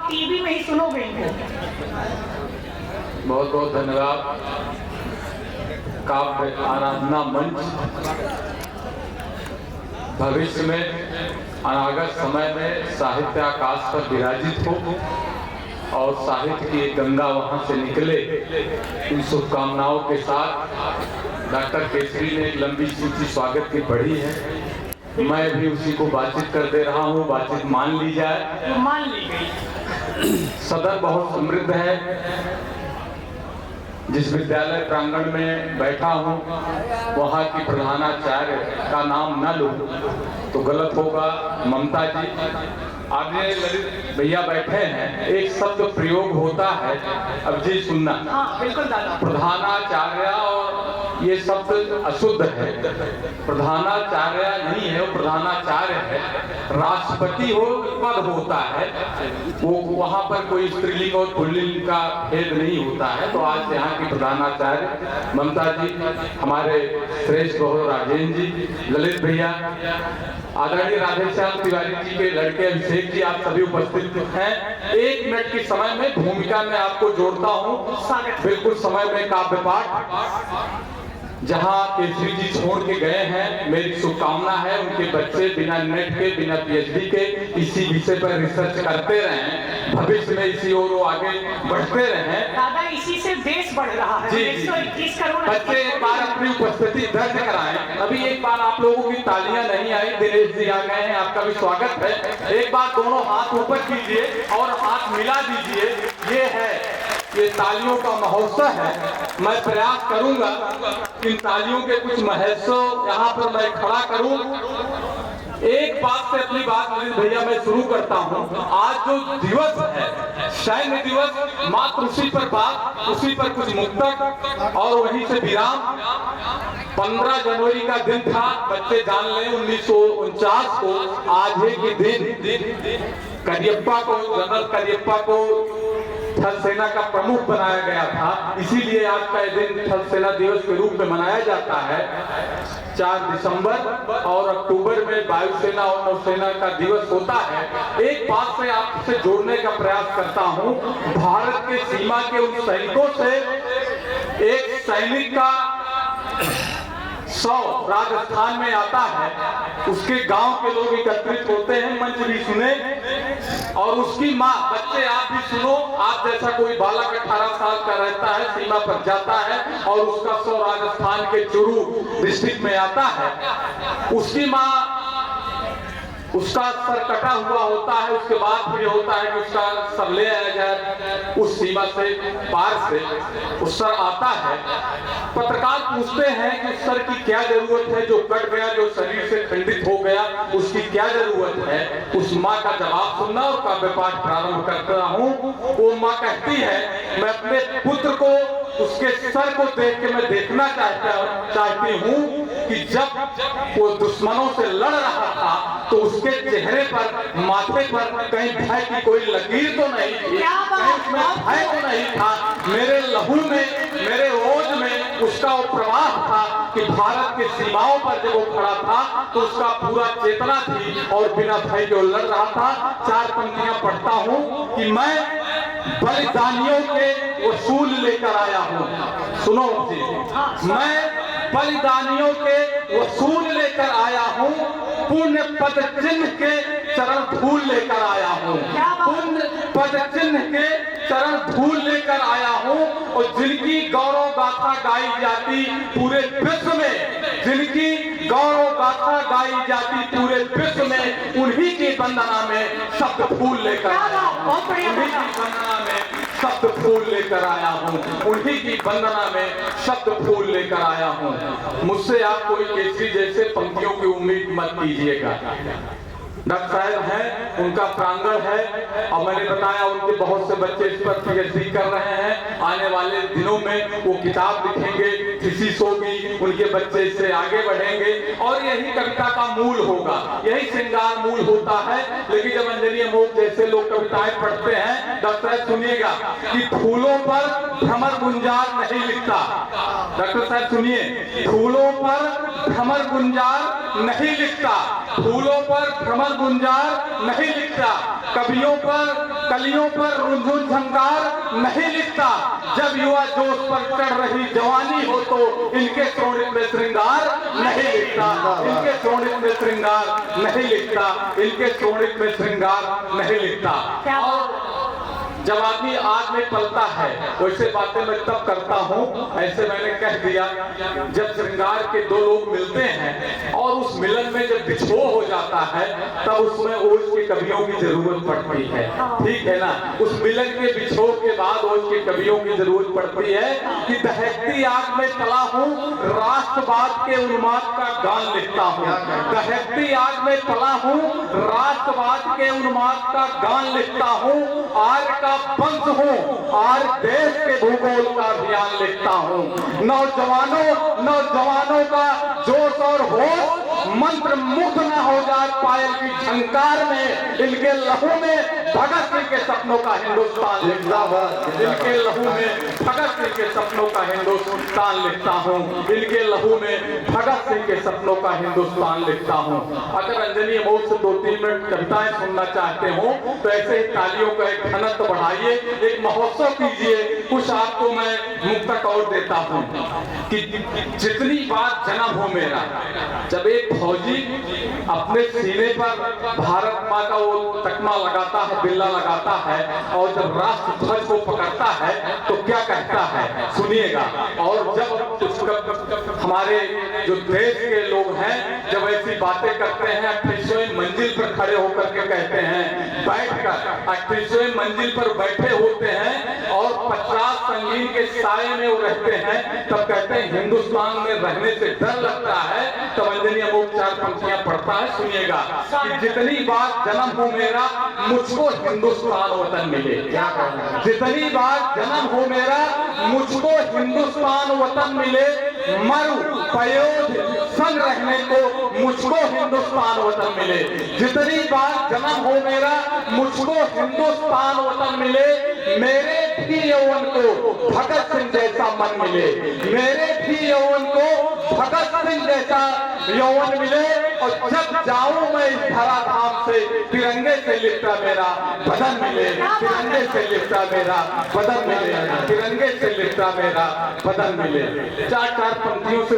TV में ही सुनोगे इनको। बहुत बहुत धन्यवाद। काव्य आराधना मंच भविष्य में अनागत समय में साहित्य आकाश पर विराजित हो और साहित्य की एक गंगा वहां से निकले, इन शुभकामनाओं के साथ डॉक्टर केसरी ने एक लंबी सूची स्वागत की पढ़ी है। मैं भी उसी को बातचीत कर दे रहा हूँ, बातचीत मान ली जाए। मान ली गई। सदन बहुत समृद्ध है। जिस विद्यालय प्रांगण में बैठा हूँ वहाँ की प्रधानाचार्य का नाम न लूं तो गलत होगा। ममता जी, आगे ललित भैया बैठे हैं, एक शब्द प्रयोग होता है, अब जी सुनना। हाँ बिल्कुल दादा। प्रधानाचार्य और ये शब्द अशुद्ध है। प्रधानाचार्य नहीं है, वो प्रधानाचार्य है। राष्ट्रपति हो पद होता है, वो वहां पर कोई स्त्रीलिंग और पुल्लिंग का भेद नहीं होता है। तो आज यहाँ की प्रधानाचार्य ममता जी, हमारे श्रेष्ठ बहु राजेंद्र जी, ललित भैया, आदरणीय राधेश्याम तिवारी जी के लड़के अभिषेक जी, आप सभी उपस्थित हैं। 1 मिनट के समय में भूमिका में आपको जोड़ता हूँ। बिल्कुल समय में काव्य पाठ जहां केसरी जी छोड़ के गए हैं, मेरी शुभकामना है उनके बच्चे बिना नेट के, बिना PhD के इसी विषय पर रिसर्च करते रहें, भविष्य में इसी ओर वो आगे बढ़ते रहें। दादा इसी से देश बढ़ रहा है। जी, 121 करोड़ बच्चे एक बार अपनी उपस्थिति दर्ज कराएं। अभी एक बार आप लोगों की तालियां नहीं आई, दिनेश जी आ गए हैं, आपका भी स्वागत है। एक बार दोनों हाथ ऊपर कीजिए और हाथ मिला दीजिए। ये तालियों का महोत्सव है। मैं प्रयास करूंगा इन तालियों के कुछ महोत्सव यहाँ पर मैं खड़ा करूं। एक बात से अपनी बात भैया मैं शुरू करता हूं। आज जो दिवस है, सैन्य दिवस, मात्र उसी पर बात, उसी पर कुछ मुक्तक और वहीं से विराम। 15 जनवरी का दिन था, बच्चे जान लें 1949 को आज ही के दिन करियप्पा को, जनरल करियप्पा को थल सेना का प्रमुख बनाया गया था। इसीलिए आज का दिन थल सेना दिवस के रूप में मनाया जाता है। 4 दिसंबर और अक्टूबर में वायुसेना और नौसेना का दिवस होता है। एक बात से आपसे जोड़ने का प्रयास करता हूं। भारत के सीमा के उन सैनिकों से एक सैनिक का 100 राजस्थान में आता है, उसके गांव के लोग एकत्रित होते हैं, मंच भी सुने, और उसकी माँ, बच्चे आप भी सुनो, आप जैसा कोई बालक 18 साल का रहता है, सीमा पर जाता है और उसका 100 राजस्थान के चुरू डिस्ट्रिक्ट में आता है, उसकी माँ, उसका सर कटा हुआ होता है, उसके बाद फिर होता है कि उसका सर ले आया जाए उस सीमा से, पार से उस सर आता है। पत्रकार पूछते हैं कि उस सर की क्या जरूरत है, जो कट गया, जो शरीर से खंडित हो गया, उसकी क्या जरूरत है। उस माँ का जवाब सुनना और काव्य पाठ प्रारंभ करता हूँ। वो माँ कहती है, मैं अपने पुत्र को, उसके सर को देख के मैं देखना चाहती हूँ कि जब वो दुश्मनों से लड़ रहा था तो उसके चेहरे पर, माथे पर कहीं भय की कोई लकीर तो नहीं थी, कहीं उसमें भय तो नहीं था। मेरे लहू में, मेरे ओज में उसका वो प्रवाह था कि भारत के सीमाओं पर जब वो खड़ा था तो उसका पूरा चेतना थी और बिना भय के लड़ रहा था। 4 पंक्तियां पढ़ता हूँ कि मैं बलिदानियों के वसूल लेकर आया हूँ। सुनो जी, मैं बलिदानियों के वसूल लेकर आया हूँ, पुण्य पद चिन्ह के चरण धूल लेकर आया हूँ, पुण्य पद चिन्ह के चरण धूल लेकर आया हूँ। और जिनकी गौरव गाथा गाई जाती पूरे विश्व में, जिनकी गौरव गाथा गाई जाती पूरे विश्व में, उन्हीं की वंदना में शब्द फूल लेकर आया हूँ, उन्हीं की वंदना में शब्द फूल लेकर आया हूँ, उन्हीं की वंदना में शब्द फूल लेकर आया हूँ। मुझसे आप कोई केसरी जैसे पंक्तियों की उम्मीद मत कीजिएगा। डॉक्टर साहब हैं, उनका प्रांगण है और मैंने बताया उनके बहुत से बच्चे इस पर PhD कर रहे हैं। आने वाले दिनों में वो किताब लिखेंगे, थीसिस होगी, उनके बच्चे इससे आगे बढ़ेंगे और यही कविता का मूल होगा, यही श्रृंगार मूल होता है। लेकिन जब अंजलि अमोघ जैसे लोग कविताएं पढ़ते हैं, डॉक्टर साहब सुनिएगा कि फूलों पर भ्रमर गुंजार नहीं लिखता। डॉक्टर साहब सुनिए, फूलों पर भ्रमर गुंजार नहीं लिखता, फूलों पर भ्रमर गुंजार नहीं लिखता, कवियों पर कलियों पर रुंझुन झंकार नहीं लिखता, जब युवा जोश पर चढ़ रही जवानी हो तो इनके शोणित में श्रृंगार नहीं लिखता, इनके शोणित में श्रृंगार नहीं लिखता, इनके शोणित में श्रृंगार नहीं लिखता। और जब आदमी आग में पलता है वैसे बातें मैं तब करता हूँ, ऐसे मैंने कह दिया, जब श्रृंगार के दो लोग मिलते हैं और उस मिलन में जब बिछोह हो जाता है तब उसमें ओज के कवियों की जरूरत पड़ती है, ठीक है ना। उस मिलन के बिछोह के बाद ओज के कवियों की जरूरत पड़ती है कि दहकती आग में पला हूँ, राष्ट्रवाद के उन्माद का गान लिखता हूँ, दहकती आग में पला हूँ, राष्ट्रवाद के उन्माद का गान लिखता हूँ, आर्य का वंश हूँ, आज देश के भूगोल का अभियान लिखता हूँ। नौजवानों का जोश और होश मंत्र मुग्ध न हो जाए पायल की झंकार में, इनके लहू में भगत सिंह के सपनों का हिंदुस्तान लिखता हूँ, इनके लहू में भगत सिंह के सपनों का हिंदुस्तान लिखता हूँ, इनके लहू में भगत सिंह के सपनों का हिंदुस्तान लिखता हूँ। अगर अंजनी अमोल से 2-3 मिनट कविताएं सुनना चाहते हो तो ऐसे ही तालियों का एक घनत्व बढ़ाइए, एक महोत्सव कीजिए। कुछ आपको मैं मुक्तक और देता हूँ कि जितनी बार जन्म हो मेरा, जब एक फौजी अपने सीने पर भारत माँ का वो तकमा लगाता है, बिल्ला लगाता है, और जब राष्ट्र ध्वज को पकड़ता है तो क्या कहता है सुनिएगा। और जब हमारे जो देश के लोग हैं जब ऐसी बातें करते हैं, 38वें मंजिल पर खड़े होकर के कहते हैं, बैठकर 38वें मंजिल पर बैठे होते हैं और 50 संगीन के साए में वो रहते हैं, तब कहते हैं हिंदुस्तान में रहने से डर लगता है। तब अंजनी अमोल 4 पंक्तियां पढ़ता है, सुनिएगा कि जितनी बार जन्म हो मेरा, मुझको हिंदुस्तान वतन मिले। जितनी बार जन्म हो मेरा, मुझको हिंदुस्तान वतन मिले, मरु पयोध संग रहने को मुझको हिंदुस्तान वतन मिले। जितनी बार जन्म हो मेरा, मुझको हिंदुस्तान वतन मिले, मेरे भी यौवन को भगत सिंह जैसा मन मिले, मेरे भी यौवन को भगत सिंह जैसा यौवन मिले। और जब जाऊं मैं इस धराधाम से, तिरंगे से लिपटा मेरा बदन मिले, तिरंगे से लिपटा मेरा बदन मिले, तिरंगे से लिपटा मेरा बदन मिले। 4 पंक्तियों से